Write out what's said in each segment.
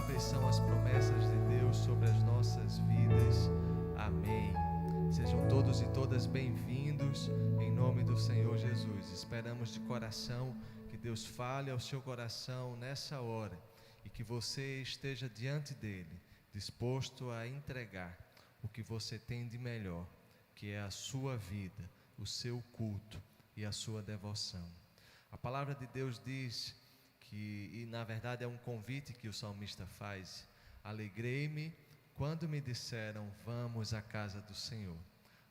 inabaláveis são as promessas de Deus sobre as nossas vidas. Amém. Sejam todos e todas bem-vindos em nome do Senhor Jesus. Esperamos de coração que Deus fale ao seu coração nessa hora e que você esteja diante dele, disposto a entregar o que você tem de melhor, que é a sua vida, o seu culto e a sua devoção. A palavra de Deus diz e na verdade é um convite que o salmista faz: alegrei-me quando me disseram, vamos à casa do Senhor.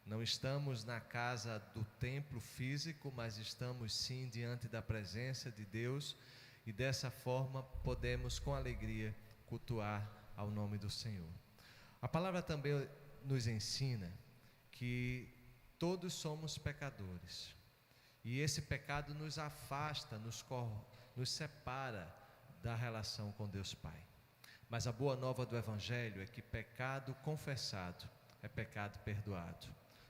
Não estamos na casa do templo físico, mas estamos sim diante da presença de Deus, e dessa forma podemos com alegria cultuar ao nome do Senhor. A palavra também nos ensina que todos somos pecadores, e esse pecado nos afasta, nos separa da relação com Deus Pai. Mas a boa nova do Evangelho é que pecado confessado é pecado perdoado.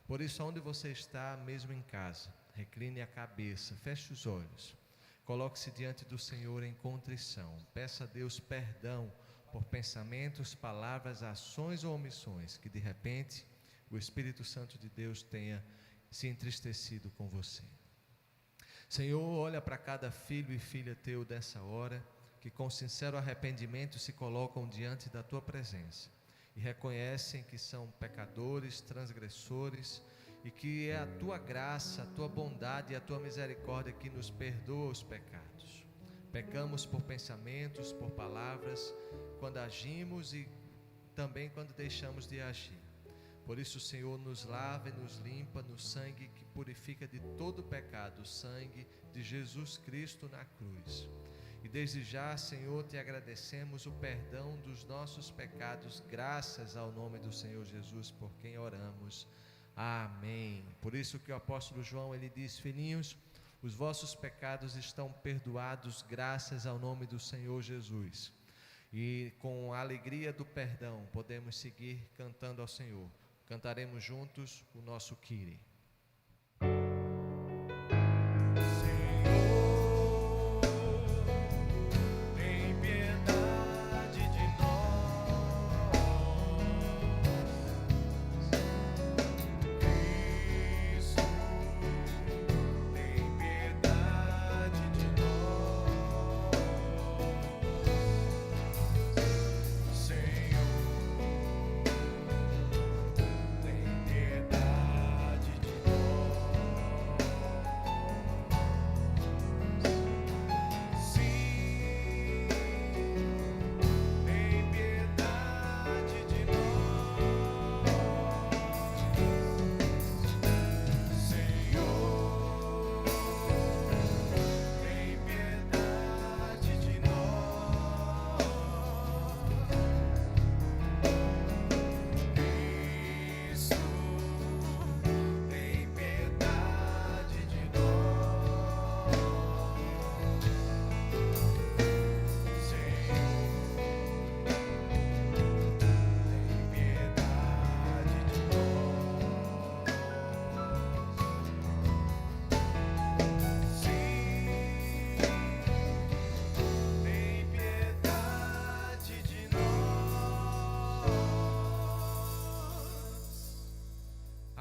Por isso, onde você está, mesmo em casa, recline a cabeça, feche os olhos, coloque-se diante do Senhor em contrição, peça a Deus perdão por pensamentos, palavras, ações ou omissões que de repente o Espírito Santo de Deus tenha se entristecido com você. Senhor, olha para cada filho e filha teu dessa hora, que com sincero arrependimento se colocam diante da tua presença e reconhecem que são pecadores, transgressores, e que é a tua graça, a tua bondade e a tua misericórdia que nos perdoa os pecados. Pecamos por pensamentos, por palavras, quando agimos e também quando deixamos de agir. Por isso, Senhor, nos lava e nos limpa no sangue que purifica de todo pecado, o sangue de Jesus Cristo na cruz. E desde já, Senhor, te agradecemos o perdão dos nossos pecados, graças ao nome do Senhor Jesus, por quem oramos. Amém. Por isso que o apóstolo João, ele diz: filhinhos, os vossos pecados estão perdoados graças ao nome do Senhor Jesus. E com a alegria do perdão, podemos seguir cantando ao Senhor. Cantaremos juntos o nosso Kyrie.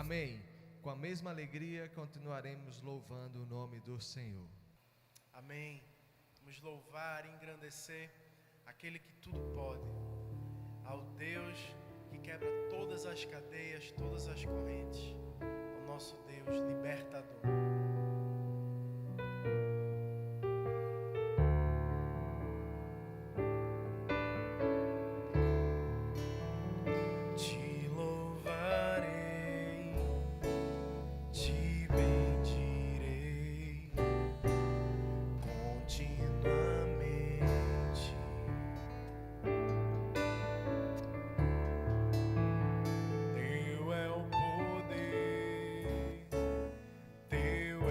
Amém. Com a mesma alegria continuaremos louvando o nome do Senhor. Amém. Vamos louvar e engrandecer aquele que tudo pode, ao Deus que quebra todas as cadeias, todas as correntes, ao nosso Deus libertador. Teu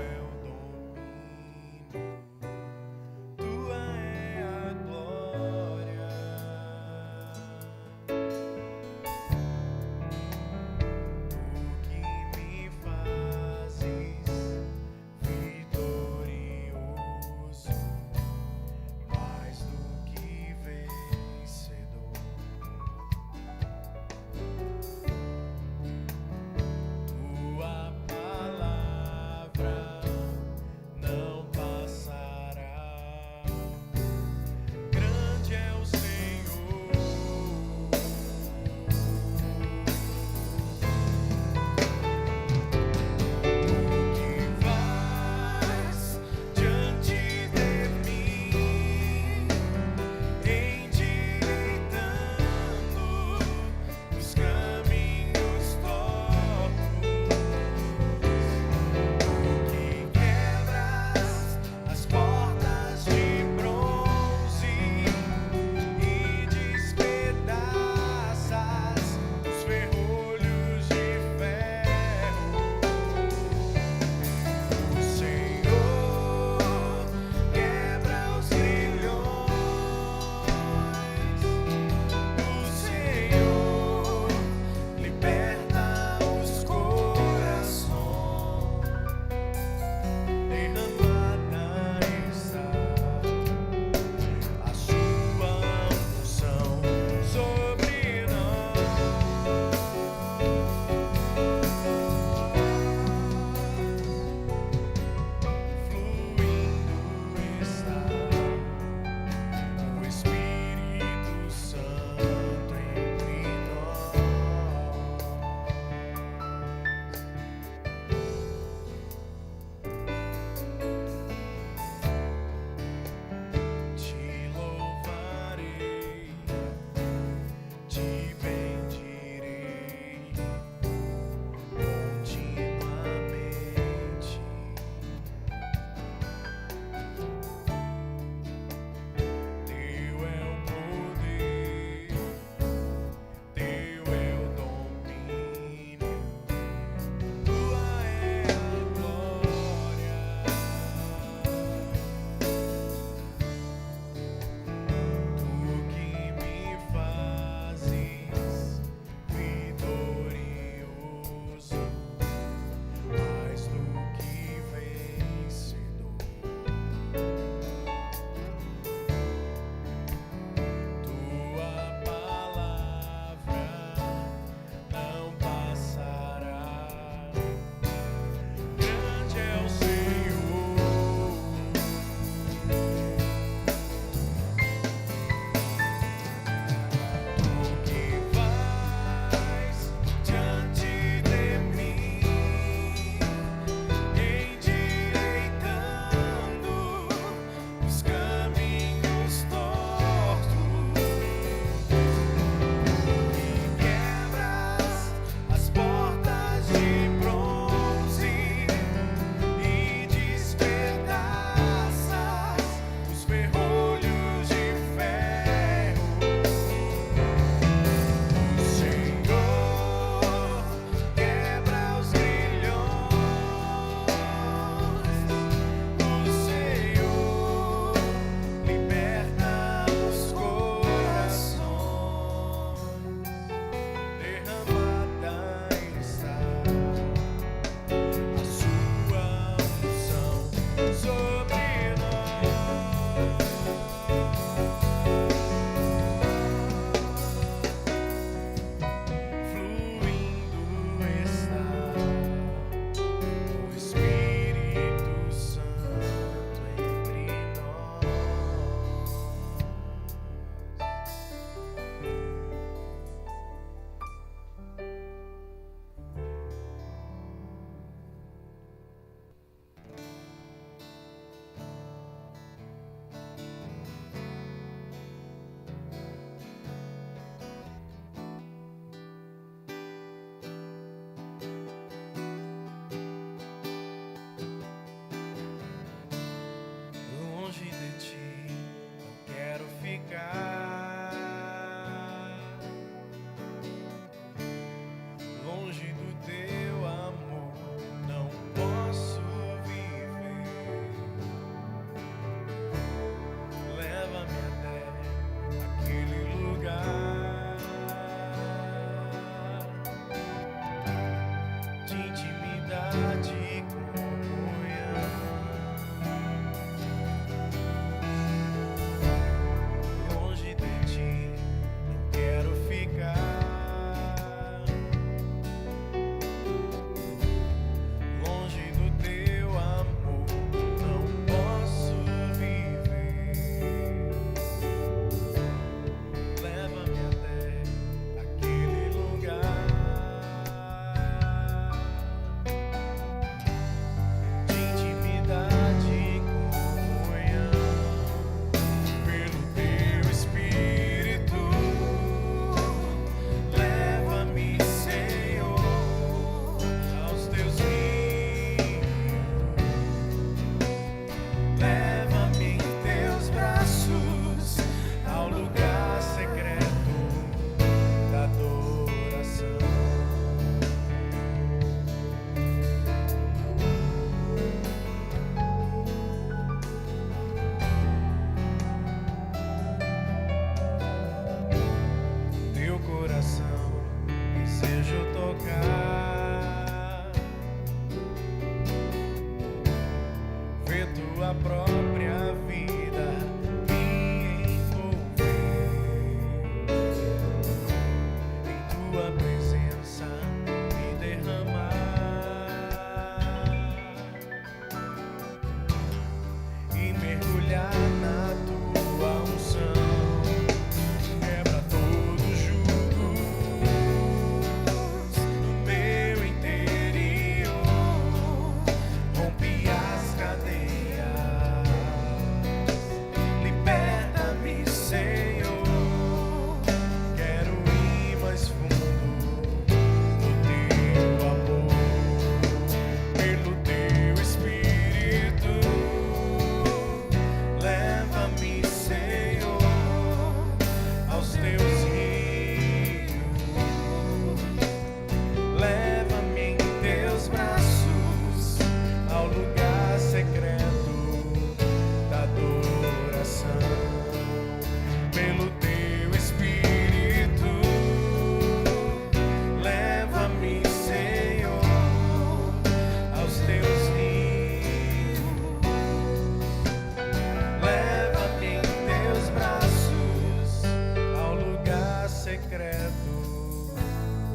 secreto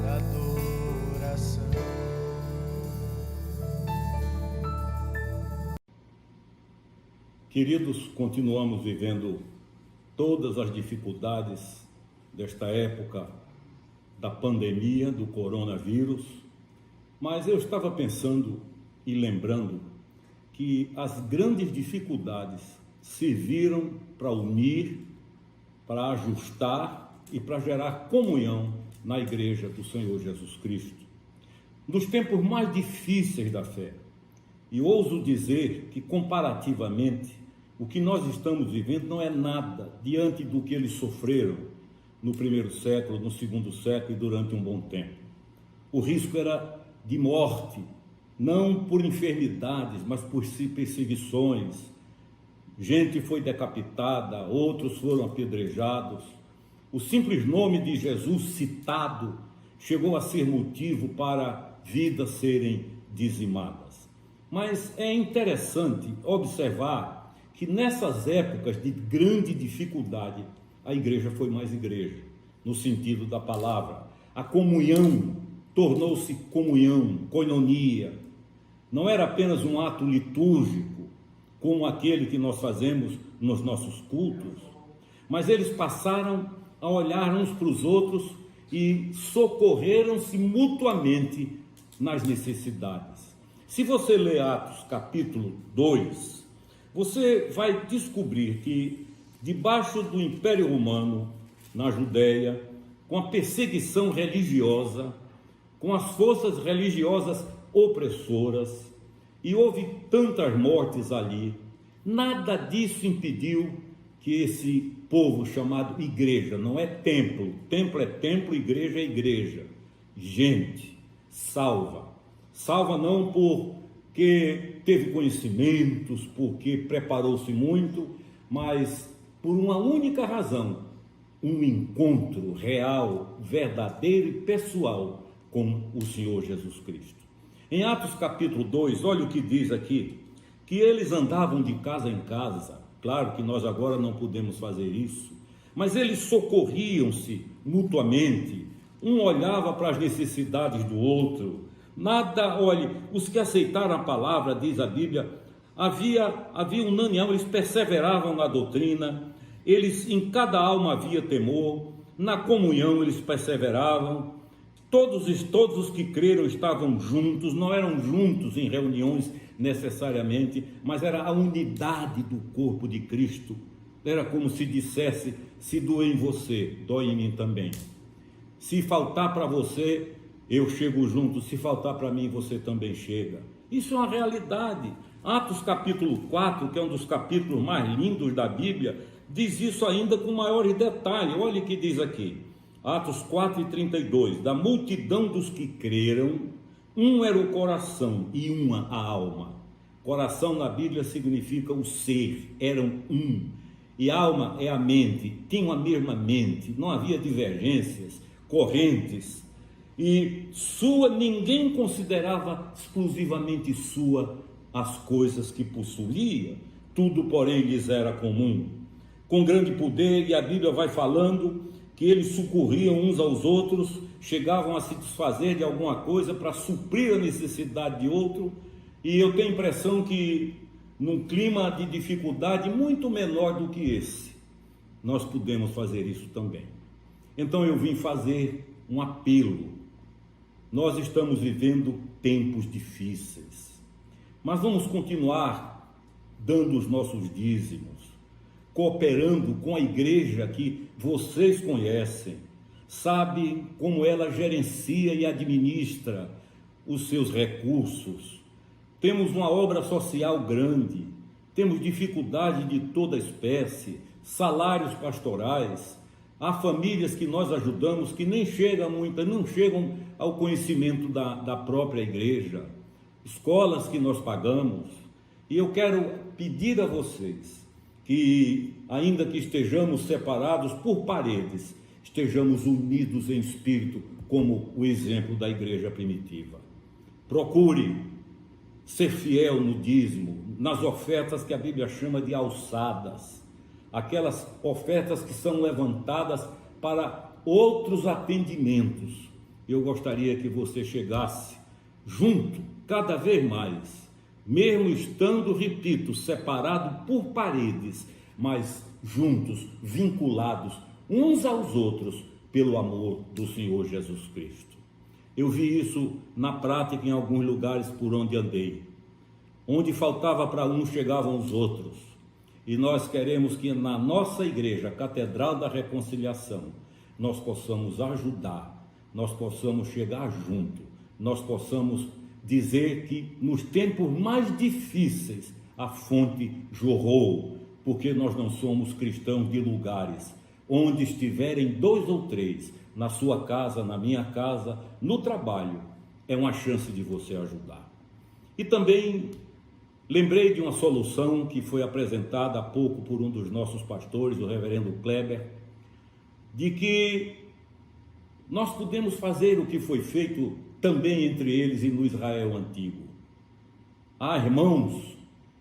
da adoração. Queridos, continuamos vivendo todas as dificuldades desta época da pandemia do coronavírus, mas eu estava pensando e lembrando que as grandes dificuldades serviram para unir, para ajustar e para gerar comunhão na igreja do Senhor Jesus Cristo. Nos tempos mais difíceis da fé, e ouso dizer que comparativamente o que nós estamos vivendo não é nada diante do que eles sofreram no primeiro século, no segundo século e durante um bom tempo. O risco era de morte, não por enfermidades, mas por perseguições. Gente foi decapitada, outros foram apedrejados. O simples nome de Jesus citado chegou a ser motivo para vidas serem dizimadas. Mas é interessante observar que nessas épocas de grande dificuldade, a igreja foi mais igreja, no sentido da palavra. A comunhão tornou-se comunhão, koinonia. Não era apenas um ato litúrgico, como aquele que nós fazemos nos nossos cultos, mas eles passaram a olhar uns para os outros e socorreram-se mutuamente nas necessidades. Se você ler Atos capítulo 2, você vai descobrir que debaixo do Império Romano, na Judéia, com a perseguição religiosa, com as forças religiosas opressoras, e houve tantas mortes ali, nada disso impediu que esse povo chamado igreja, não é templo, templo é templo, igreja é igreja, gente salva não porque teve conhecimentos, porque preparou-se muito, mas por uma única razão, um encontro real, verdadeiro e pessoal com o Senhor Jesus Cristo. Em Atos capítulo 2, olha o que diz aqui, que eles andavam de casa em casa. Claro que nós agora não podemos fazer isso, mas eles socorriam-se mutuamente, um olhava para as necessidades do outro. Olhe, os que aceitaram a palavra, diz a Bíblia, havia unanião, eles perseveravam na doutrina, eles em cada alma havia temor, na comunhão eles perseveravam, todos os que creram estavam juntos, não eram juntos em reuniões necessariamente, mas era a unidade do corpo de Cristo. Era como se dissesse, se doer em você, dói em mim também. Se faltar para você, eu chego junto, se faltar para mim, você também chega. Isso é uma realidade. Atos capítulo 4, que é um dos capítulos mais lindos da Bíblia, diz isso ainda com maiores detalhes. Olha o que diz aqui. Atos 4:32. Da multidão dos que creram, um era o coração e uma a alma. Coração na Bíblia significa o ser, eram um. E alma é a mente, tinham a mesma mente, não havia divergências, correntes. E ninguém considerava exclusivamente sua as coisas que possuía, tudo porém lhes era comum. Com grande poder, e a Bíblia vai falando que eles socorriam uns aos outros, chegavam a se desfazer de alguma coisa para suprir a necessidade de outro, e eu tenho a impressão que num clima de dificuldade muito menor do que esse, nós podemos fazer isso também. Então eu vim fazer um apelo. Nós estamos vivendo tempos difíceis, mas vamos continuar dando os nossos dízimos, cooperando com a igreja que vocês conhecem, sabe como ela gerencia e administra os seus recursos. Temos uma obra social grande, temos dificuldade de toda espécie, salários pastorais. Há famílias que nós ajudamos que nem chegam ao conhecimento da própria igreja, escolas que nós pagamos. E eu quero pedir a vocês que, ainda que estejamos separados por paredes, estejamos unidos em espírito, como o exemplo da igreja primitiva. Procure ser fiel no dízimo, nas ofertas que a Bíblia chama de alçadas, aquelas ofertas que são levantadas para outros atendimentos. Eu gostaria que você chegasse junto, cada vez mais, mesmo estando, repito, separado por paredes, mas juntos, vinculados uns aos outros pelo amor do Senhor Jesus Cristo. Eu vi isso na prática em alguns lugares por onde andei. Onde faltava para uns, chegavam os outros. E nós queremos que na nossa igreja, Catedral da Reconciliação, nós possamos ajudar, nós possamos chegar junto, nós possamos dizer que nos tempos mais difíceis a fonte jorrou, porque nós não somos cristãos de lugares. Onde estiverem 2 ou 3, na sua casa, na minha casa, no trabalho, é uma chance de você ajudar. E também lembrei de uma solução que foi apresentada há pouco por um dos nossos pastores, o reverendo Kleber, de que nós podemos fazer o que foi feito também entre eles e no Israel antigo. Há irmãos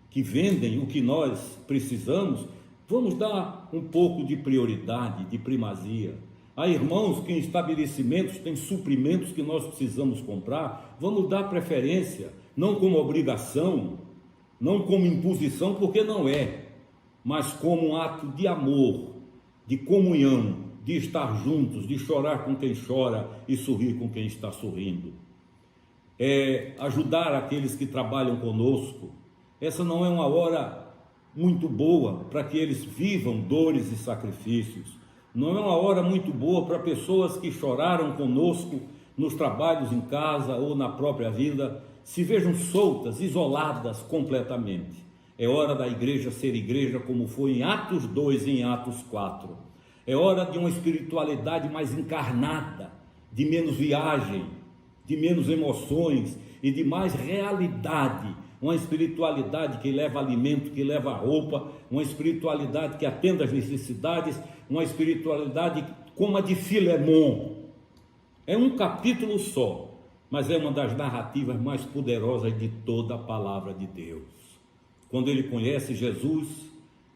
que vendem o que nós precisamos, vamos dar um pouco de prioridade, de primazia. Há irmãos que em estabelecimentos têm suprimentos que nós precisamos comprar, vamos dar preferência, não como obrigação, não como imposição, porque não é, mas como um ato de amor, de comunhão, de estar juntos, de chorar com quem chora e sorrir com quem está sorrindo. É ajudar aqueles que trabalham conosco. Essa não é uma hora muito boa para que eles vivam dores e sacrifícios. Não é uma hora muito boa para pessoas que choraram conosco nos trabalhos em casa ou na própria vida, se vejam soltas, isoladas completamente. É hora da igreja ser igreja como foi em Atos 2 e em Atos 4. É hora de uma espiritualidade mais encarnada, de menos viagem, de menos emoções e de mais realidade. Uma espiritualidade que leva alimento, que leva roupa, uma espiritualidade que atenda às necessidades, uma espiritualidade como a de Filemon. É um capítulo só, mas é uma das narrativas mais poderosas de toda a palavra de Deus. Quando ele conhece Jesus,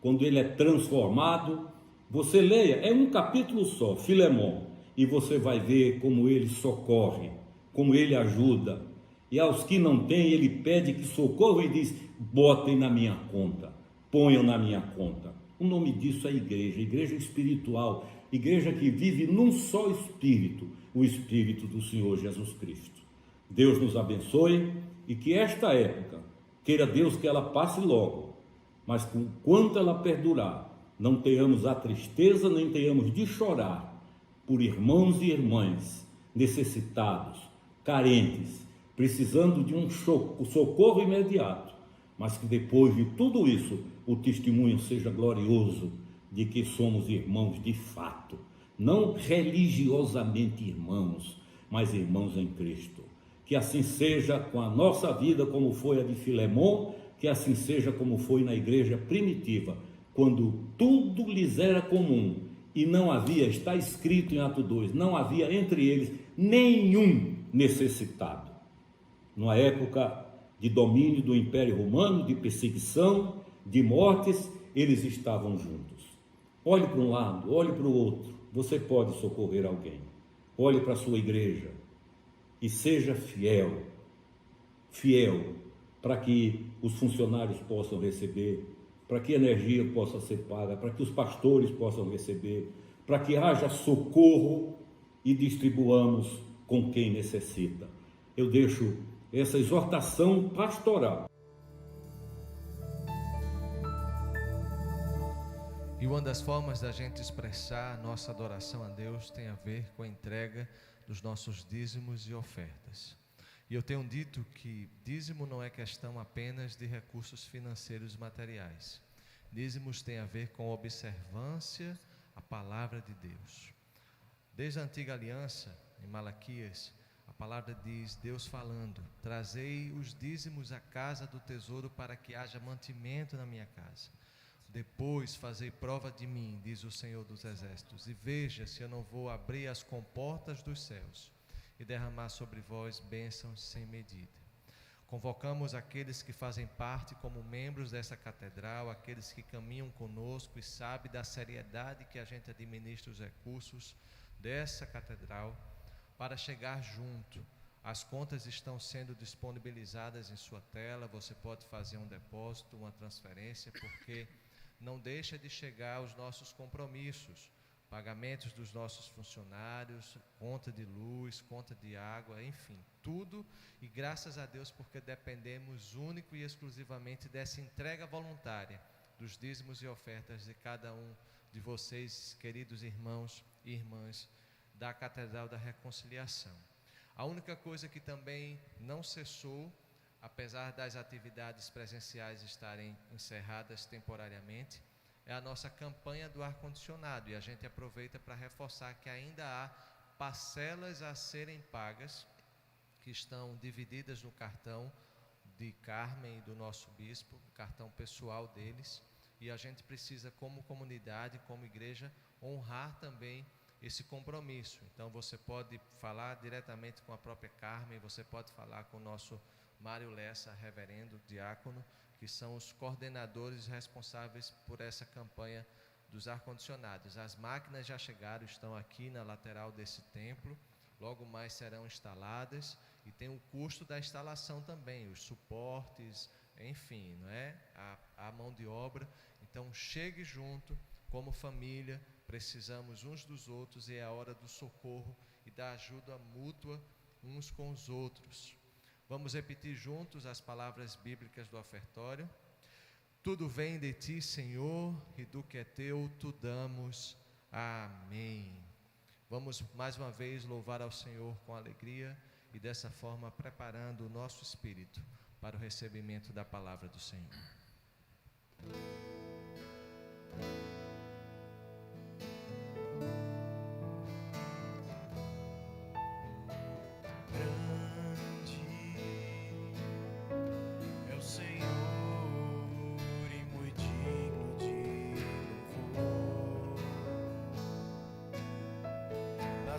quando ele é transformado, você leia, é um capítulo só, Filemon, e você vai ver como ele socorre, como ele ajuda. E aos que não têm, ele pede que socorram e diz: botem na minha conta, ponham na minha conta. O nome disso é igreja, igreja espiritual, igreja que vive num só espírito, o espírito do Senhor Jesus Cristo. Deus nos abençoe e que esta época, queira Deus que ela passe logo, mas enquanto ela perdurar, não tenhamos a tristeza, nem tenhamos de chorar por irmãos e irmãs necessitados, carentes, precisando de um socorro imediato, mas que depois de tudo isso, o testemunho seja glorioso de que somos irmãos de fato, não religiosamente irmãos, mas irmãos em Cristo. Que assim seja com a nossa vida, como foi a de Filemon, que assim seja como foi na igreja primitiva, quando tudo lhes era comum e não havia, está escrito em Atos 2, não havia entre eles nenhum necessitado. Numa época de domínio do Império Romano, de perseguição, de mortes, eles estavam juntos. Olhe para um lado, olhe para o outro, você pode socorrer alguém. Olhe para a sua igreja e seja fiel, para que os funcionários possam receber, para que a energia possa ser paga, para que os pastores possam receber, para que haja socorro e distribuamos com quem necessita. Eu deixo essa exortação pastoral. E uma das formas da gente expressar a nossa adoração a Deus tem a ver com a entrega dos nossos dízimos e ofertas. E eu tenho dito que dízimo não é questão apenas de recursos financeiros e materiais. Dízimos tem a ver com observância à palavra de Deus. Desde a antiga aliança, em Malaquias, a palavra diz, Deus falando: trazei os dízimos à casa do tesouro para que haja mantimento na minha casa. Depois fazei prova de mim, diz o Senhor dos Exércitos, e veja se eu não vou abrir as comportas dos céus e derramar sobre vós bênçãos sem medida. Convocamos aqueles que fazem parte como membros dessa catedral, aqueles que caminham conosco e sabem da seriedade que a gente administra os recursos dessa catedral, para chegar junto. As contas estão sendo disponibilizadas em sua tela, você pode fazer um depósito, uma transferência, porque não deixa de chegar os nossos compromissos, pagamentos dos nossos funcionários, conta de luz, conta de água, enfim, tudo. E graças a Deus, porque dependemos único e exclusivamente dessa entrega voluntária dos dízimos e ofertas de cada um de vocês, queridos irmãos e irmãs da Catedral da Reconciliação. A única coisa que também não cessou, apesar das atividades presenciais estarem encerradas temporariamente, é a nossa campanha do ar-condicionado. E a gente aproveita para reforçar que ainda há parcelas a serem pagas, que estão divididas no cartão de Carmen e do nosso bispo, o cartão pessoal deles. E a gente precisa, como comunidade, como igreja, honrar também esse compromisso. Então você pode falar diretamente com a própria Carmen, você pode falar com o nosso Mário Lessa, reverendo, diácono, que são os coordenadores responsáveis por essa campanha dos ar-condicionados. As máquinas já chegaram, estão aqui na lateral desse templo, logo mais serão instaladas, e tem o custo da instalação também, os suportes, enfim, não é? A mão de obra. Então chegue junto, como família, precisamos uns dos outros, e é a hora do socorro e da ajuda mútua uns com os outros. Vamos repetir juntos as palavras bíblicas do ofertório. Tudo vem de ti, Senhor, e do que é teu tu damos. Amém. Vamos mais uma vez louvar ao Senhor com alegria e dessa forma preparando o nosso espírito para o recebimento da palavra do Senhor.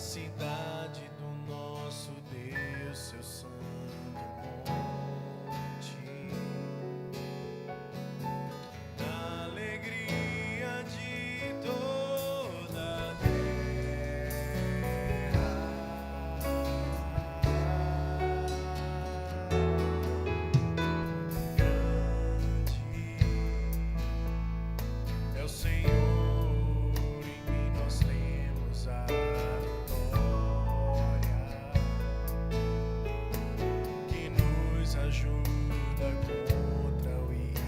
Cidade do nosso Deus, seu santo monte, na alegria de toda a terra, grande é o Senhor, em quem nós temos a ajuda contra o inimigo.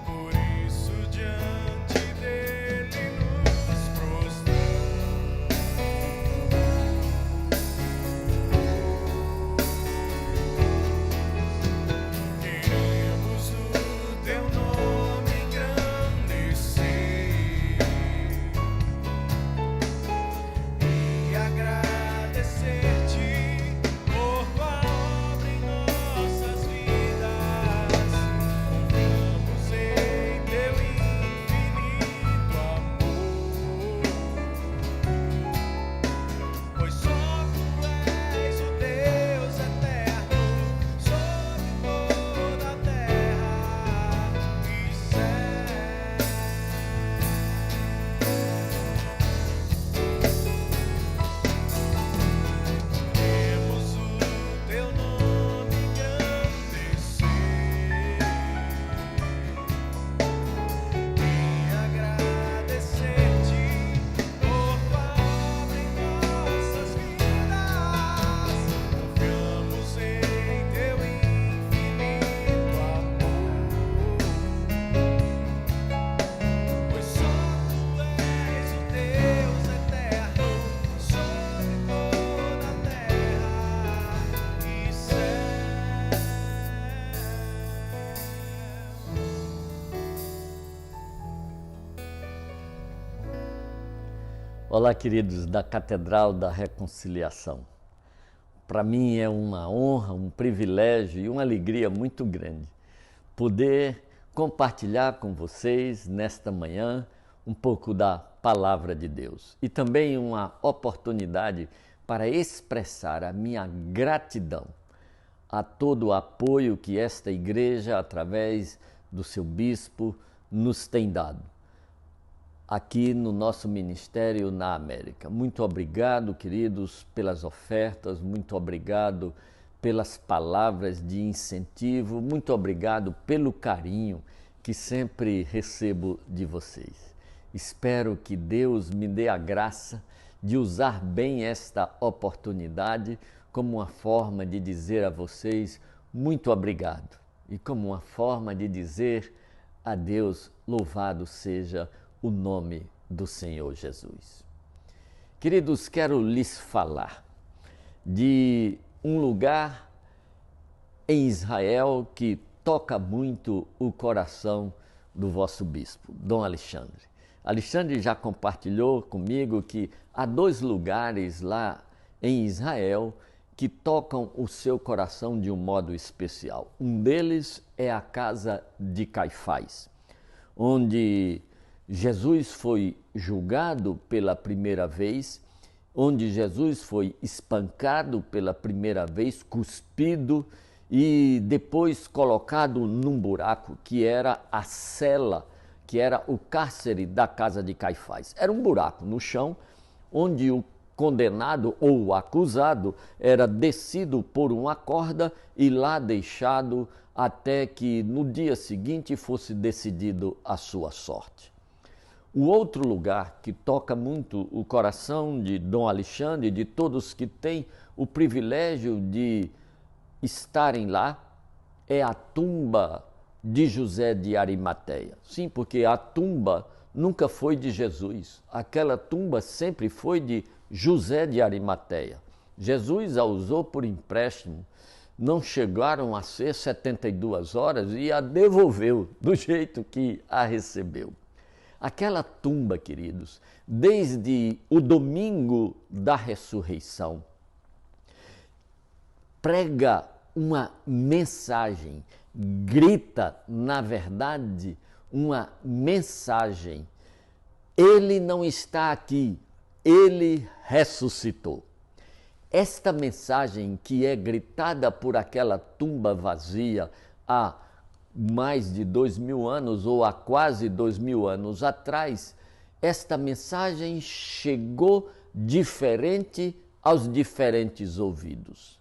Por isso diante dele nos prostramos. Queremos o teu nome engrandecer e agradecer por tua obra em nossas vidas. Confiamos em teu infinito amor, pois só tu és o Deus eterno sobre toda a terra e céu. Queremos o teu nome engrandecer e agradecer-te por tua obra em nossas vidas. Confiamos em teu infinito amor, pois só tu és o Deus eterno sobre toda a terra e céu. Olá, queridos da Catedral da Reconciliação. Para mim é uma honra, um privilégio e uma alegria muito grande poder compartilhar com vocês nesta manhã um pouco da Palavra de Deus e também uma oportunidade para expressar a minha gratidão a todo o apoio que esta igreja, através do seu bispo, nos tem dado aqui no nosso ministério na América. Muito obrigado, queridos, pelas ofertas, muito obrigado pelas palavras de incentivo, muito obrigado pelo carinho que sempre recebo de vocês. Espero que Deus me dê a graça de usar bem esta oportunidade como uma forma de dizer a vocês muito obrigado e como uma forma de dizer a Deus, louvado seja o nome do Senhor Jesus. Queridos, quero lhes falar de um lugar em Israel que toca muito o coração do vosso bispo, Dom Alexandre. Alexandre já compartilhou comigo que há 2 lugares lá em Israel que tocam o seu coração de um modo especial. Um deles é a casa de Caifás, onde Jesus foi julgado pela primeira vez, onde Jesus foi espancado pela primeira vez, cuspido e depois colocado num buraco que era a cela, que era o cárcere da casa de Caifás. Era um buraco no chão onde o condenado ou o acusado era descido por uma corda e lá deixado até que no dia seguinte fosse decidido a sua sorte. O outro lugar que toca muito o coração de Dom Alexandre e de todos que têm o privilégio de estarem lá é a tumba de José de Arimateia. Sim, porque a tumba nunca foi de Jesus. Aquela tumba sempre foi de José de Arimateia. Jesus a usou por empréstimo. Não chegaram a ser 72 horas e a devolveu do jeito que a recebeu. Aquela tumba, queridos, desde o domingo da ressurreição, prega uma mensagem, grita, na verdade, uma mensagem. Ele não está aqui, ele ressuscitou. Esta mensagem que é gritada por aquela tumba vazia há mais de 2000 anos ou há quase 2000 anos atrás, esta mensagem chegou diferente aos diferentes ouvidos.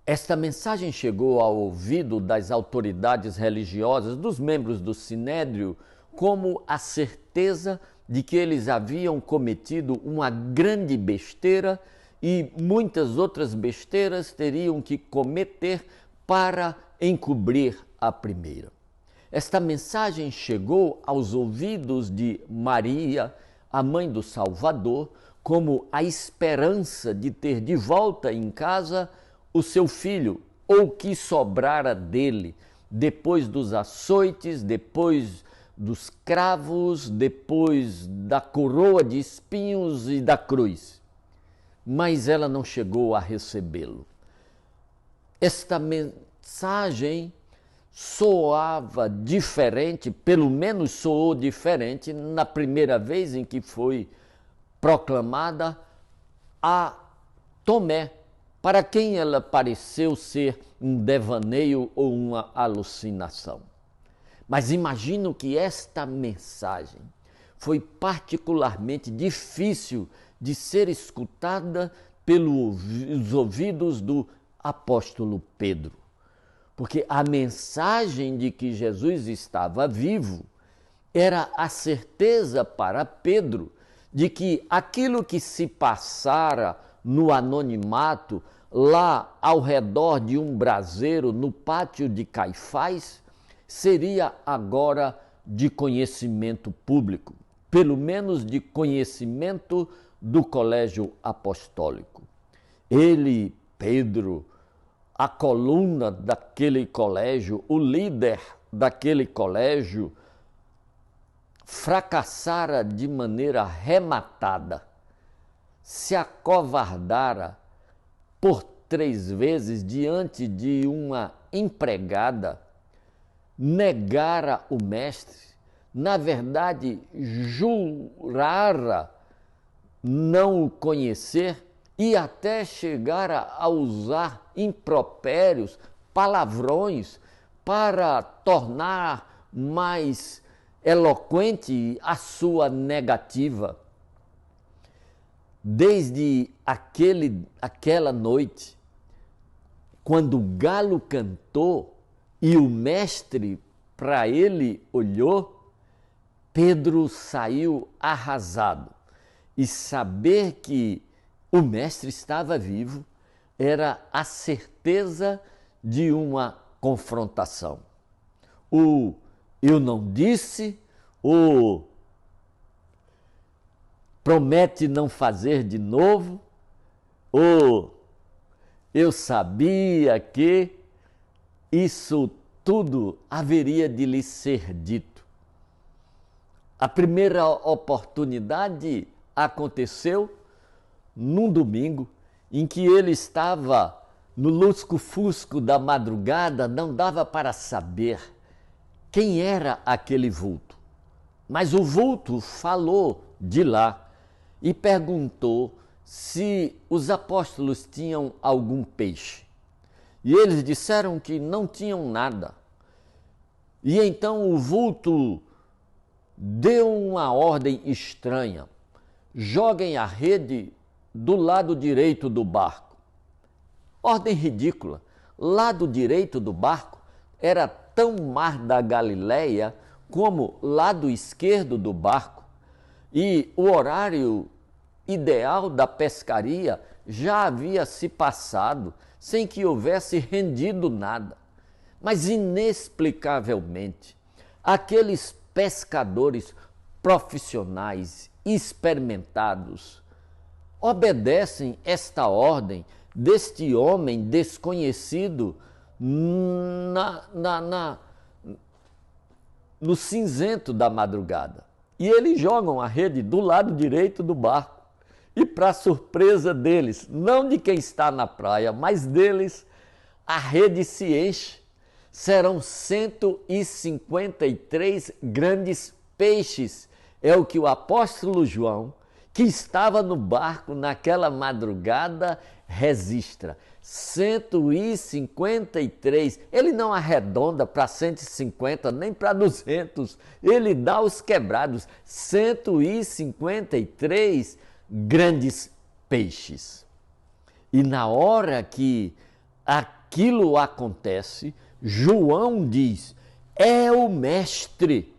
Esta mensagem chegou ao ouvido das autoridades religiosas, dos membros do Sinédrio, como a certeza de que eles haviam cometido uma grande besteira e muitas outras besteiras teriam que cometer para encobrir a primeira. Esta mensagem chegou aos ouvidos de Maria, a mãe do Salvador, como a esperança de ter de volta em casa o seu filho, ou que sobrara dele, depois dos açoites, depois dos cravos, depois da coroa de espinhos e da cruz. Mas ela não chegou a recebê-lo. Esta mensagem soava diferente, pelo menos soou diferente na primeira vez em que foi proclamada a Tomé, para quem ela pareceu ser um devaneio ou uma alucinação. Mas imagino que esta mensagem foi particularmente difícil de ser escutada pelos ouvidos do apóstolo Pedro. Porque a mensagem de que Jesus estava vivo era a certeza para Pedro de que aquilo que se passara no anonimato, lá ao redor de um braseiro, no pátio de Caifás, seria agora de conhecimento público, pelo menos de conhecimento do colégio apostólico. Ele, Pedro, a coluna daquele colégio, o líder daquele colégio, fracassara de maneira rematada, se acovardara por 3 vezes diante de uma empregada, negara o mestre, na verdade jurara não o conhecer e até chegar a usar impropérios, palavrões, para tornar mais eloquente a sua negativa. Desde aquela noite, quando o galo cantou e o mestre para ele olhou, Pedro saiu arrasado. E saber que o mestre estava vivo era a certeza de uma confrontação. O eu não disse, o promete não fazer de novo, o eu sabia que isso tudo haveria de lhe ser dito. A primeira oportunidade aconteceu num domingo em que ele estava no lusco-fusco da madrugada, não dava para saber quem era aquele vulto. Mas o vulto falou de lá e perguntou se os apóstolos tinham algum peixe. E eles disseram que não tinham nada. E então o vulto deu uma ordem estranha: joguem a rede do lado direito do barco. Ordem ridícula. Lado direito do barco era tão mar da Galileia como lado esquerdo do barco. E o horário ideal da pescaria já havia se passado sem que houvesse rendido nada. Mas inexplicavelmente, aqueles pescadores profissionais, experimentados, obedecem esta ordem deste homem desconhecido no cinzento da madrugada. E eles jogam a rede do lado direito do barco. E para surpresa deles, não de quem está na praia, mas deles, a rede se enche. Serão 153 grandes peixes. É o que o apóstolo João, que estava no barco naquela madrugada, registra. 153. Ele não arredonda para 150, nem para 200. Ele dá os quebrados. 153 grandes peixes. E na hora que aquilo acontece, João diz: é o mestre.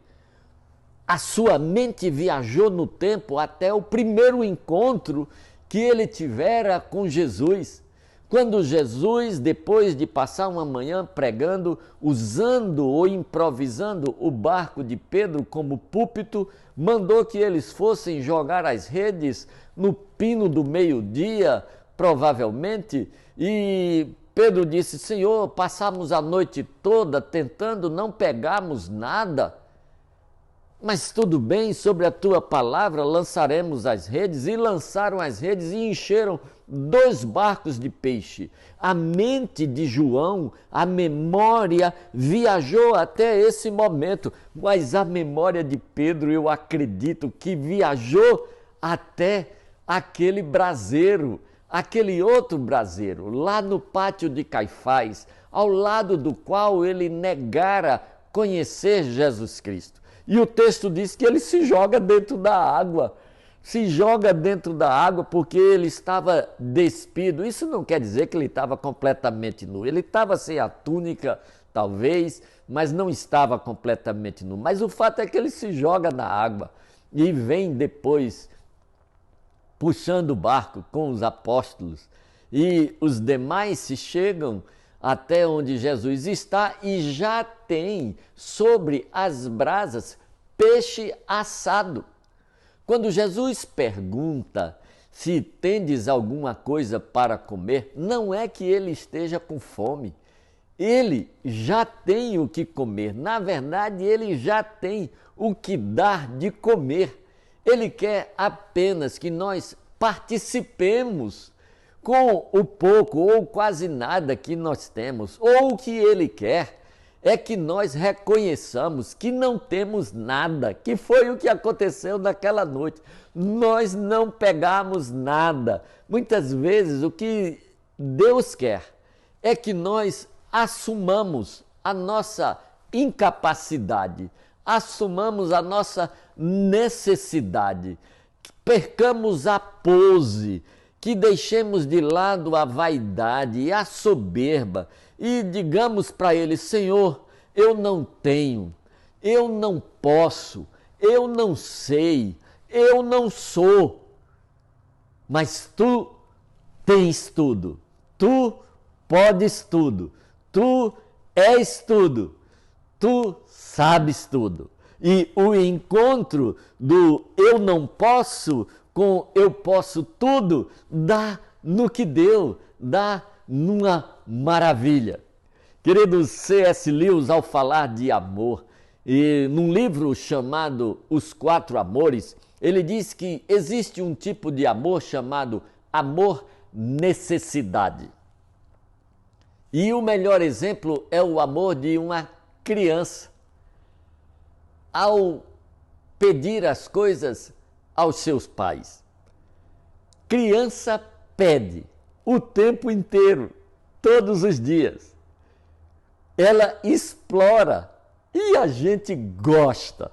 A sua mente viajou no tempo até o primeiro encontro que ele tivera com Jesus. Quando Jesus, depois de passar uma manhã pregando, usando ou improvisando o barco de Pedro como púlpito, mandou que eles fossem jogar as redes no pino do meio-dia, provavelmente, e Pedro disse: Senhor, passamos a noite toda tentando, não pegamos nada. Mas tudo bem, sobre a tua palavra lançaremos as redes. E lançaram as redes e encheram 2 barcos de peixe. A mente de João, a memória viajou até esse momento, mas a memória de Pedro, eu acredito que viajou até aquele braseiro, aquele outro braseiro, lá no pátio de Caifás, ao lado do qual ele negara conhecer Jesus Cristo. E o texto diz que ele se joga dentro da água. Se joga dentro da água porque ele estava despido. Isso não quer dizer que ele estava completamente nu. Ele estava sem a túnica, talvez, mas não estava completamente nu. Mas o fato é que ele se joga na água e vem depois puxando o barco com os apóstolos. E os demais se chegam até onde Jesus está e já tem sobre as brasas peixe assado. Quando Jesus pergunta se tendes alguma coisa para comer, não é que ele esteja com fome. Ele já tem o que comer. Na verdade, ele já tem o que dar de comer. Ele quer apenas que nós participemos com o pouco ou quase nada que nós temos. Ou o que ele quer é que nós reconheçamos que não temos nada, que foi o que aconteceu naquela noite. Nós não pegamos nada. Muitas vezes o que Deus quer é que nós assumamos a nossa incapacidade, assumamos a nossa necessidade, que percamos a pose, que deixemos de lado a vaidade e a soberba e digamos para Ele: Senhor, eu não tenho, eu não posso, eu não sei, eu não sou, mas Tu tens tudo, Tu podes tudo, Tu és tudo, Tu sabes tudo. E o encontro do eu não posso com eu posso tudo dá no que deu, dá numa maravilha. Querido C.S. Lewis, ao falar de amor, e num livro chamado Os Quatro Amores, ele diz que existe um tipo de amor chamado amor necessidade. E o melhor exemplo é o amor de uma criança. Ao pedir as coisas aos seus pais. Criança pede o tempo inteiro, todos os dias. Ela explora e a gente gosta.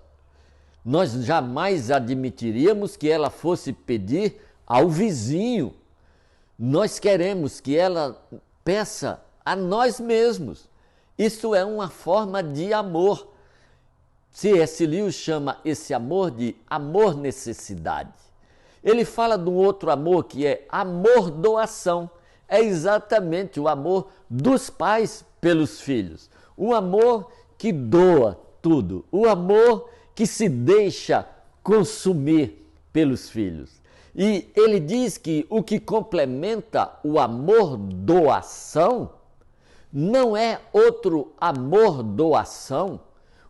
Nós jamais admitiríamos que ela fosse pedir ao vizinho. Nós queremos que ela peça a nós mesmos. Isso é uma forma de amor. C.S. Lewis chama esse amor de amor necessidade. Ele fala de um outro amor que é amor doação. É exatamente o amor dos pais pelos filhos. O amor que doa tudo. O amor que se deixa consumir pelos filhos. E ele diz que o que complementa o amor doação não é outro amor doação.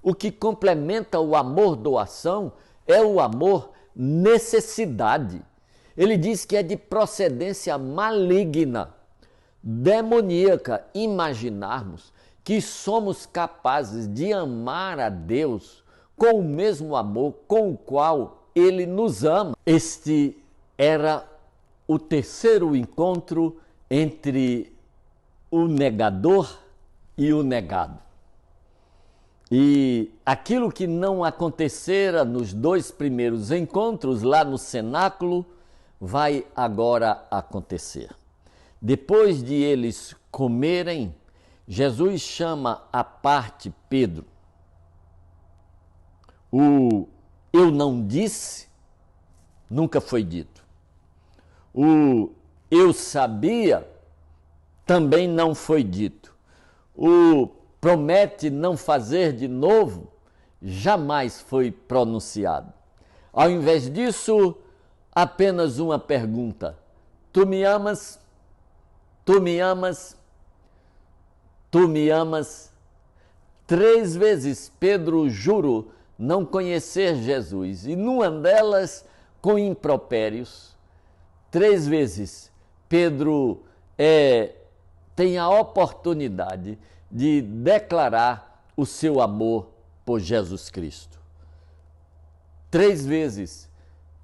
O que complementa o amor doação é o amor necessidade. Ele diz que é de procedência maligna, demoníaca, imaginarmos que somos capazes de amar a Deus com o mesmo amor com o qual Ele nos ama. Este era o terceiro encontro entre o negador e o negado. E aquilo que não acontecera nos dois primeiros encontros lá no cenáculo, vai agora acontecer. Depois de eles comerem, Jesus chama à parte Pedro. O eu não disse nunca foi dito. O eu sabia também não foi dito. O promete não fazer de novo jamais foi pronunciado. Ao invés disso, apenas uma pergunta: tu me amas? Tu me amas? Tu me amas? 3 vezes Pedro jurou não conhecer Jesus, e numa delas com impropérios. 3 vezes Pedro tem a oportunidade de declarar o seu amor por Jesus Cristo. 3 vezes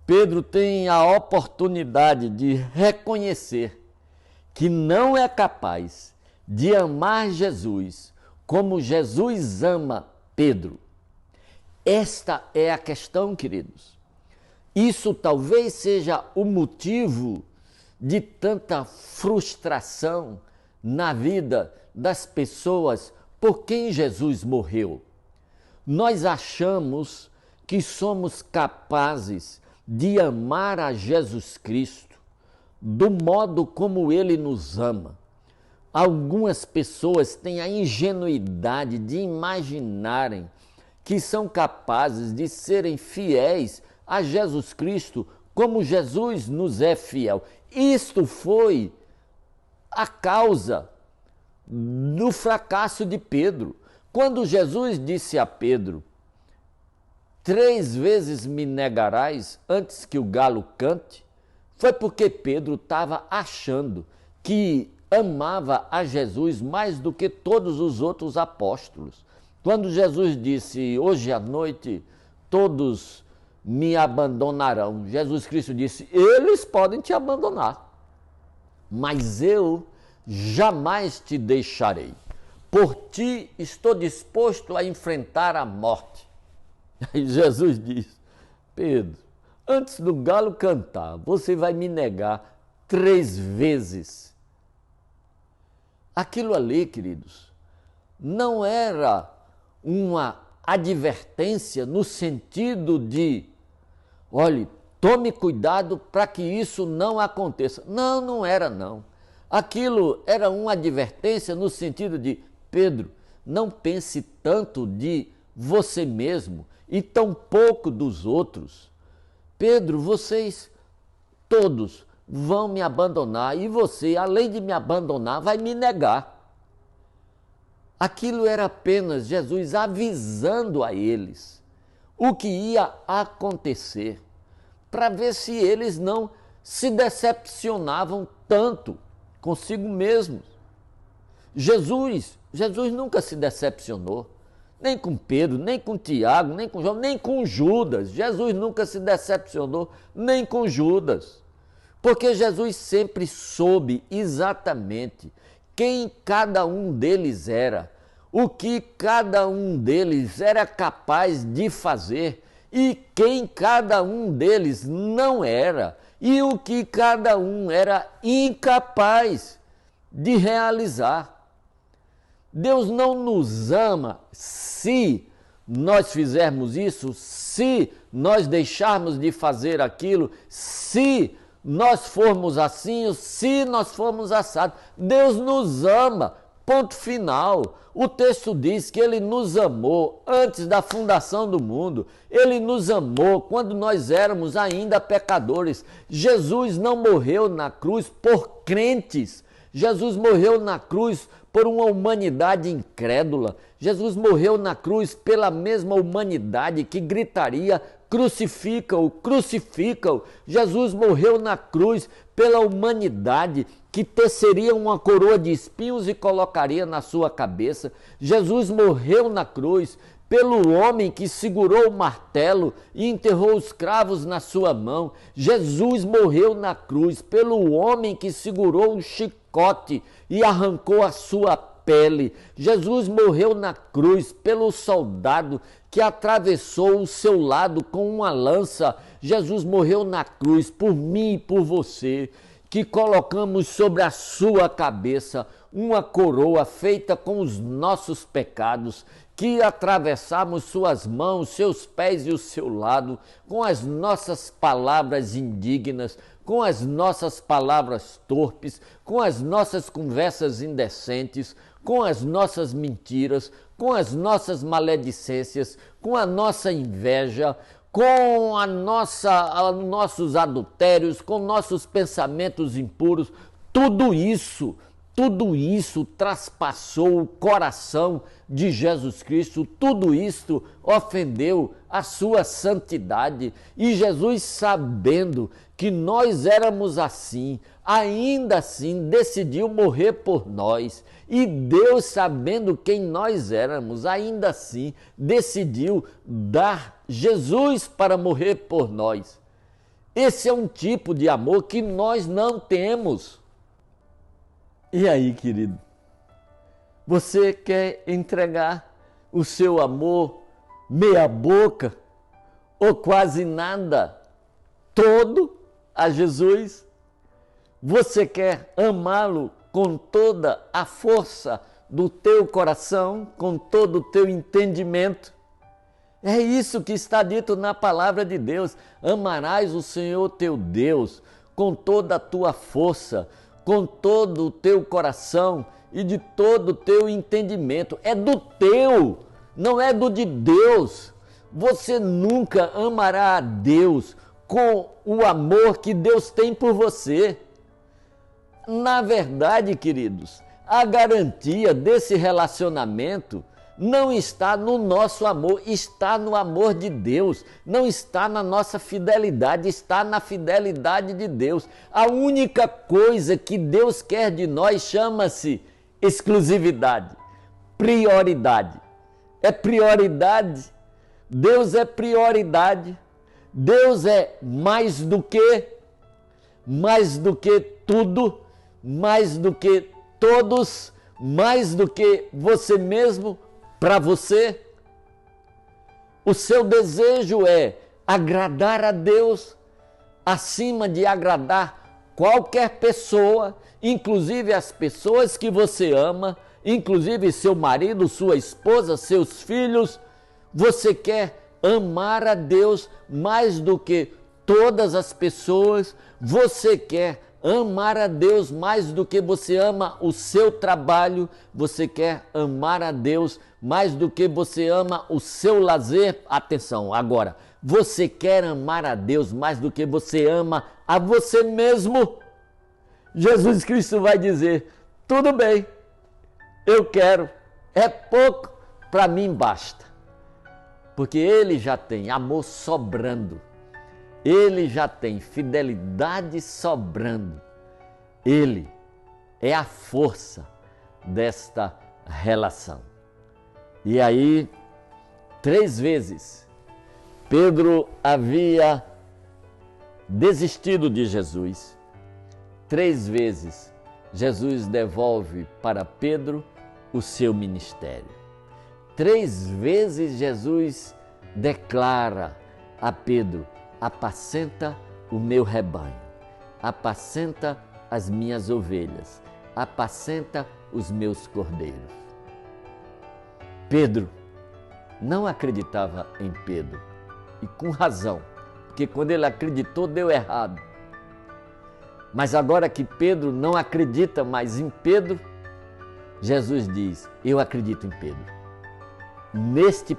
Pedro tem a oportunidade de reconhecer que não é capaz de amar Jesus como Jesus ama Pedro. Esta é a questão, queridos. Isso talvez seja o motivo de tanta frustração na vida das pessoas por quem Jesus morreu. Nós achamos que somos capazes de amar a Jesus Cristo do modo como Ele nos ama. Algumas pessoas têm a ingenuidade de imaginarem que são capazes de serem fiéis a Jesus Cristo como Jesus nos é fiel. Isto foi a causa do fracasso de Pedro. Quando Jesus disse a Pedro: 3 vezes me negarás antes que o galo cante, foi porque Pedro estava achando que amava a Jesus mais do que todos os outros apóstolos. Quando Jesus disse, hoje à noite todos me abandonarão, Jesus Cristo disse, eles podem te abandonar, mas eu jamais te deixarei. Por ti estou disposto a enfrentar a morte. Aí Jesus diz, Pedro, antes do galo cantar, você vai me negar 3 vezes. Aquilo ali, queridos, não era uma advertência no sentido de, olhe, tome cuidado para que isso não aconteça. Não, não era não. Aquilo era uma advertência no sentido de, Pedro, não pense tanto de você mesmo e tão pouco dos outros. Pedro, vocês todos vão me abandonar e você, além de me abandonar, vai me negar. Aquilo era apenas Jesus avisando a eles o que ia acontecer, para ver se eles não se decepcionavam tanto consigo mesmos. Jesus nunca se decepcionou, nem com Pedro, nem com Tiago, nem com João, nem com Judas. Jesus nunca se decepcionou, nem com Judas, porque Jesus sempre soube exatamente quem cada um deles era, o que cada um deles era capaz de fazer e quem cada um deles não era e o que cada um era incapaz de realizar. Deus não nos ama se nós fizermos isso, se nós deixarmos de fazer aquilo, se nós formos assim, se nós formos assados. Deus nos ama, ponto final. O texto diz que Ele nos amou antes da fundação do mundo. Ele nos amou quando nós éramos ainda pecadores. Jesus não morreu na cruz por crentes. Jesus morreu na cruz por uma humanidade incrédula. Jesus morreu na cruz pela mesma humanidade que gritaria, crucifica-o, crucifica-o. Jesus morreu na cruz pela humanidade que teceria uma coroa de espinhos e colocaria na sua cabeça. Jesus morreu na cruz pelo homem que segurou o martelo e enterrou os cravos na sua mão. Jesus morreu na cruz pelo homem que segurou o chicote e arrancou a sua pele. Jesus morreu na cruz pelo soldado que atravessou o seu lado com uma lança. Jesus morreu na cruz por mim e por você, que colocamos sobre a sua cabeça uma coroa feita com os nossos pecados, que atravessamos suas mãos, seus pés e o seu lado com as nossas palavras indignas, com as nossas palavras torpes, com as nossas conversas indecentes, com as nossas mentiras, com as nossas maledicências, com a nossa inveja, com nossos adultérios, com nossos pensamentos impuros. Tudo isso traspassou o coração de Jesus Cristo, tudo isso ofendeu a sua santidade. E Jesus, sabendo que nós éramos assim, ainda assim decidiu morrer por nós. E Deus, sabendo quem nós éramos, ainda assim decidiu dar Jesus para morrer por nós. Esse é um tipo de amor que nós não temos. E aí, querido, você quer entregar o seu amor meia boca ou quase nada, todo a Jesus? Você quer amá-lo com toda a força do teu coração, com todo o teu entendimento? É isso que está dito na palavra de Deus. Amarás o Senhor teu Deus com toda a tua força, com todo o teu coração e de todo o teu entendimento. É do teu, não é do de Deus. Você nunca amará a Deus com o amor que Deus tem por você. Na verdade, queridos, a garantia desse relacionamento não está no nosso amor, está no amor de Deus, não está na nossa fidelidade, está na fidelidade de Deus. A única coisa que Deus quer de nós chama-se exclusividade, prioridade. é prioridade. Deus é prioridade. Deus é mais do que tudo, mais do que todos, mais do que você mesmo, para você. O seu desejo é agradar a Deus acima de agradar qualquer pessoa, inclusive as pessoas que você ama, inclusive seu marido, sua esposa, seus filhos. Você quer amar a Deus mais do que todas as pessoas. Você quer amar a Deus mais do que você ama o seu trabalho. Você quer amar a Deus mais do que você ama o seu lazer. Atenção, agora, você quer amar a Deus mais do que você ama a você mesmo. Jesus Cristo vai dizer: tudo bem, eu quero, é pouco, para mim basta. Porque Ele já tem amor sobrando, Ele já tem fidelidade sobrando. Ele é a força desta relação. E aí, 3 vezes, Pedro havia desistido de Jesus. 3 vezes, Jesus devolve para Pedro o seu ministério. 3 vezes, Jesus declara a Pedro: apacenta o meu rebanho, apacenta as minhas ovelhas, apacenta os meus cordeiros. Pedro não acreditava em Pedro, e com razão, porque quando ele acreditou deu errado. Mas agora que Pedro não acredita mais em Pedro, Jesus diz: eu acredito em Pedro. Neste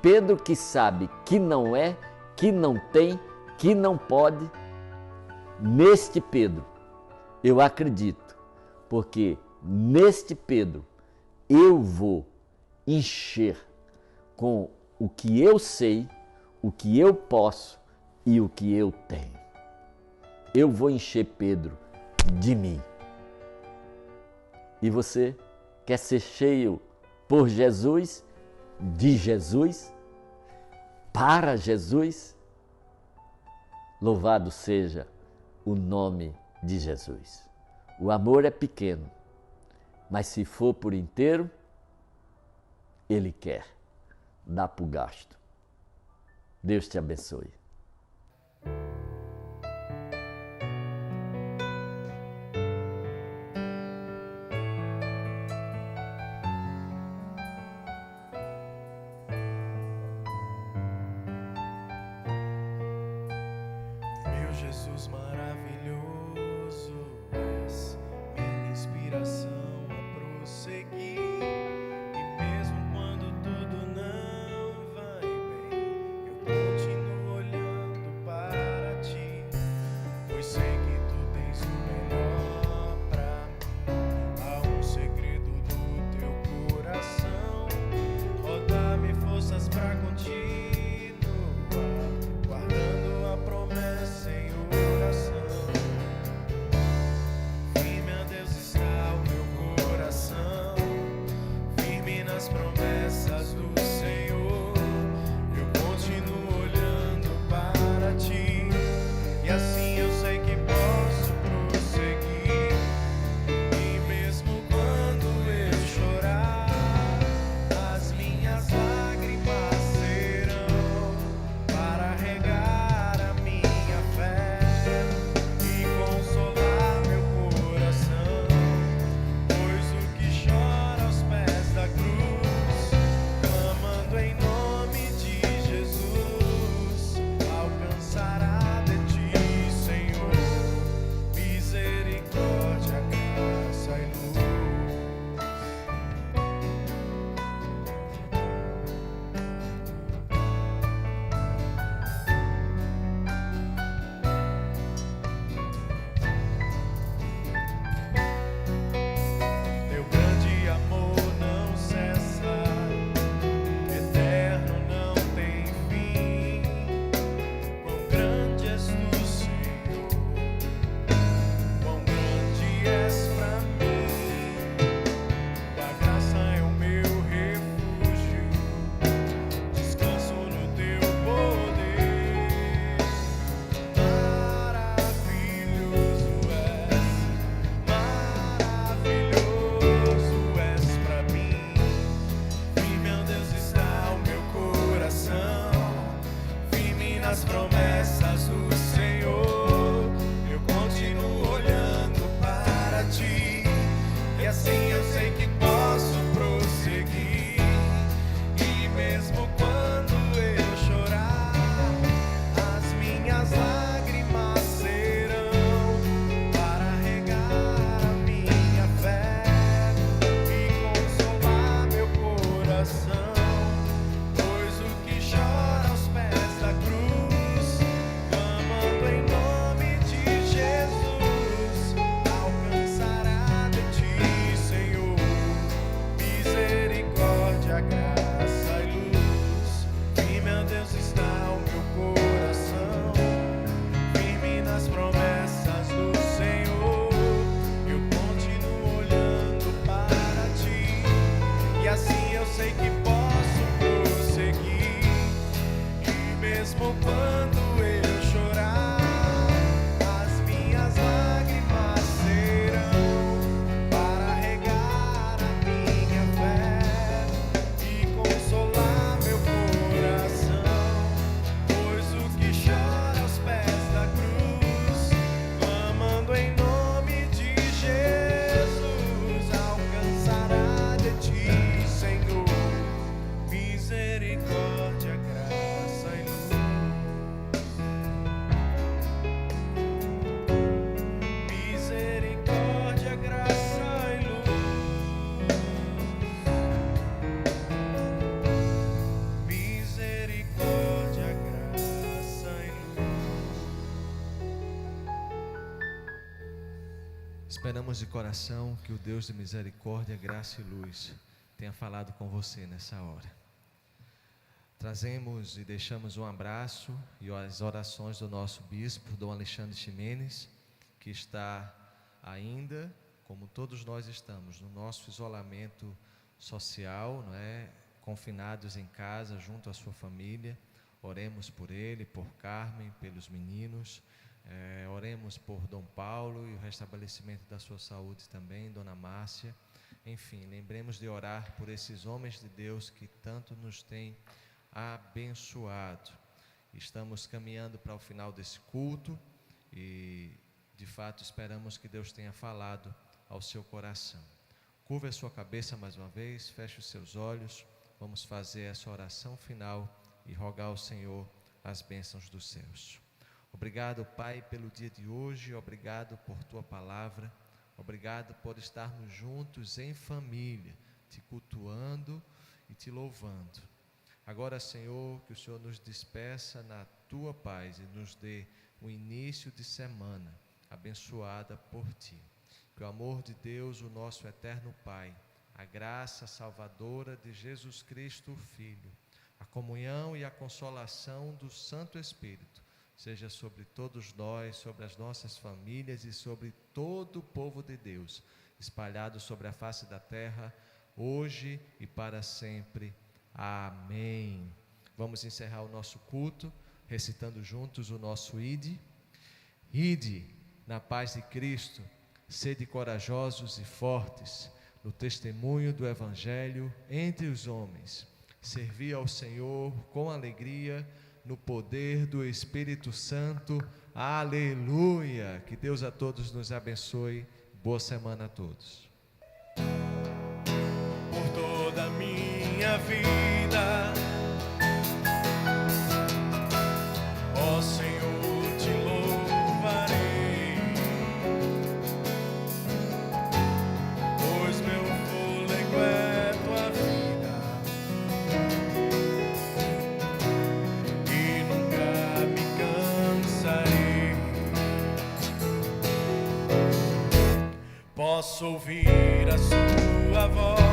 Pedro que sabe que não é, que não tem, que não pode, neste Pedro eu acredito, porque neste Pedro eu vou encher com o que eu sei, o que eu posso e o que eu tenho. Eu vou encher Pedro de mim. E você quer ser cheio por Jesus, de Jesus, para Jesus? Louvado seja o nome de Jesus. O amor é pequeno, mas se for por inteiro, Ele quer dar para o gasto. Deus te abençoe. Jesus maravilhoso, és minha inspiração a prosseguir. E mesmo quando tudo não vai bem, eu continuo olhando para ti, pois sei que tu tens o melhor pra mim. Há um segredo do teu coração, oh, dá-me forças pra continuar, guardando a promessa em oração. nas promessas do Senhor, eu continuo olhando para ti, e assim eu sei que posso prosseguir. E mesmo quando eu chorar, as minhas lágrimas serão para regar a minha fé e consolar meu coração. Pois o que chora aos pés da cruz, clamando em nome de Jesus, alcançará de ti, Senhor, misericórdia, graça e luz. E meu Deus, está o meu coração firme nas promessas do Senhor. Eu continuo olhando para ti, e assim eu sei que posso prosseguir. E mesmo quando eu chorar, as minhas lágrimas serão para regar a minha fé e consolar meu coração. Pois o que chora aos pés da cruz, clamando em nome de Jesus, alcançará de ti, Senhor, misericórdia, graça e luz. Misericórdia, graça e luz. Misericórdia, graça e luz. Esperamos de coração que o Deus de misericórdia, graça e luz tenha falado com você nessa hora. Trazemos e deixamos um abraço e as orações do nosso bispo, Dom Alexandre Ximenes, que está ainda, como todos nós estamos, no nosso isolamento social, não é? Confinados em casa, junto à sua família. Oremos por ele, por Carmen, pelos meninos. Oremos por Dom Paulo e o restabelecimento da sua saúde também, Dona Márcia. Enfim, lembremos de orar por esses homens de Deus que tanto nos têm abençoado. Estamos caminhando para o final desse culto e, de fato, esperamos que Deus tenha falado ao seu coração. Curva a sua cabeça mais uma vez, feche os seus olhos. Vamos fazer essa oração final e rogar ao Senhor as bênçãos dos céus. Obrigado, Pai, pelo dia de hoje. Obrigado por Tua palavra. Obrigado por estarmos juntos em família, Te cultuando e Te louvando. Agora, Senhor, que o Senhor nos despeça na Tua paz e nos dê um início de semana abençoada por Ti. Que o amor de Deus, o nosso eterno Pai, a graça salvadora de Jesus Cristo, o Filho, a comunhão e a consolação do Santo Espírito, seja sobre todos nós, sobre as nossas famílias e sobre todo o povo de Deus, espalhado sobre a face da terra, hoje e para sempre. Amém. Vamos encerrar o nosso culto, recitando juntos o nosso Ide. Ide, na paz de Cristo, sede corajosos e fortes, no testemunho do Evangelho entre os homens. Servi ao Senhor com alegria, no poder do Espírito Santo. Aleluia! Que Deus a todos nos abençoe. Boa semana a todos. Por toda a minha vida, ó Senhor, te louvarei, pois meu fôlego é tua vida e nunca me cansarei. Posso ouvir a sua voz,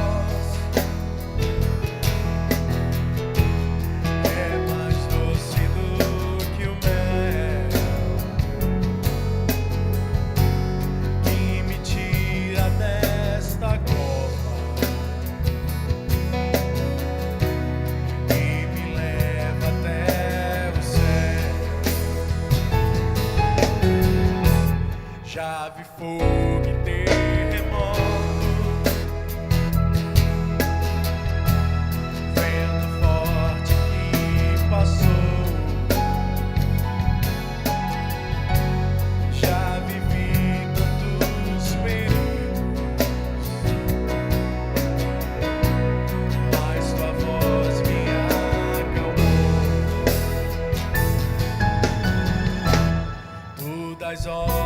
já vi fogo e terremoto, vento forte que passou, is all